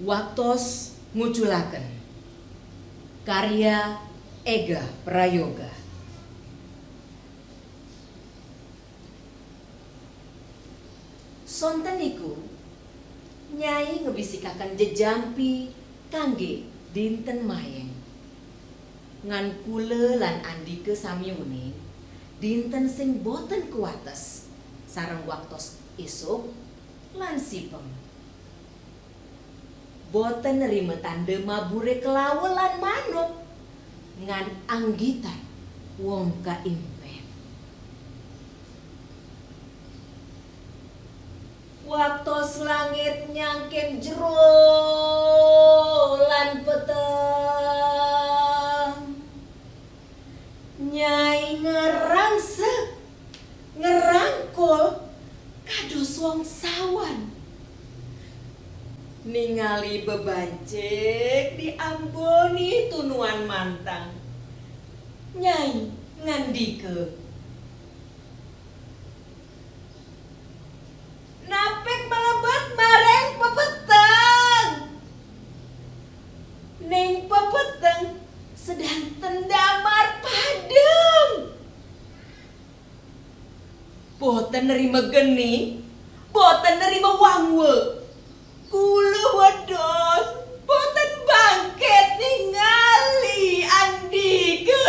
Waktos nguculaken karya Ega Prayoga. Sonten niku Nyai ngebisikaken jejampi kangge dinten Mayeng. Ngan kula lan Andika samiyune dinten sing boten kuwates sareng waktos esuk lan sipeng. Boten nerima tanda mabure kelawel lan manuk ngan anggitan wong kaimpen. Waktos langit nyangkem jero lan peteng, Nyai ngerangkul kados wong sawan, ningali bebancik diamboni tunuan mantang. Nyai ngandika, napek malebet mareng pepeteng, ning pepeteng sedanten damar padem. Boten nerima geni, boten nerima wangwe. Kula wedos boten bangket ningali Andika.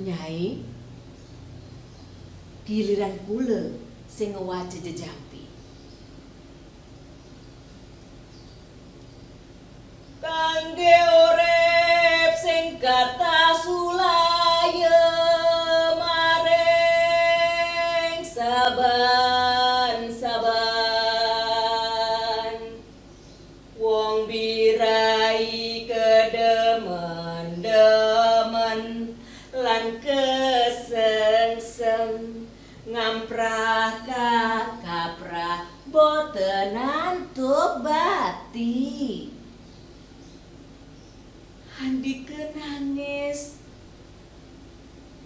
Nyai, giliran kula sing ngewaca jejampi. Kangge urip sing kata sulaya mareng saban-saban, wong birai kedemen-demen lan kesengsem, ngamprah kaprah boten antuk bati. Andika nangis,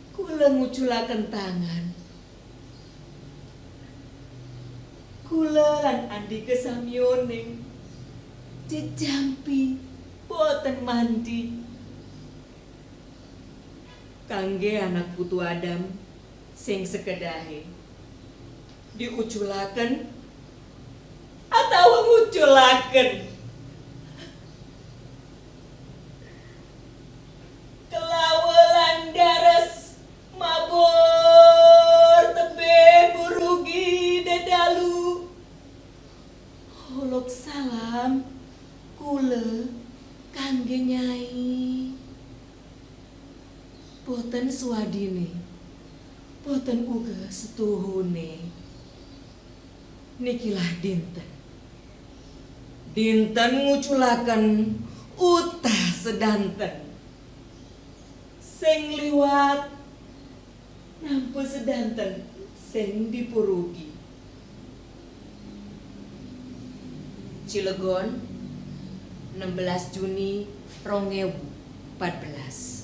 kula nguculaken tangan. Kula lan Andika samiyone jejampi boten mandi. Kangge anak putu Adam sing sekedahe diuculaken atau nguculaken. Kelawelan dares mabur tebe burugi dedalu. Holok salam kula kangge Nyai. Boten swadine, boten uga setuhune. Nikilah dinten nguculaken utah sedanten. Sing liwat nampa sedanten sing dipurugi. Cilegon, 16 Juni 2014.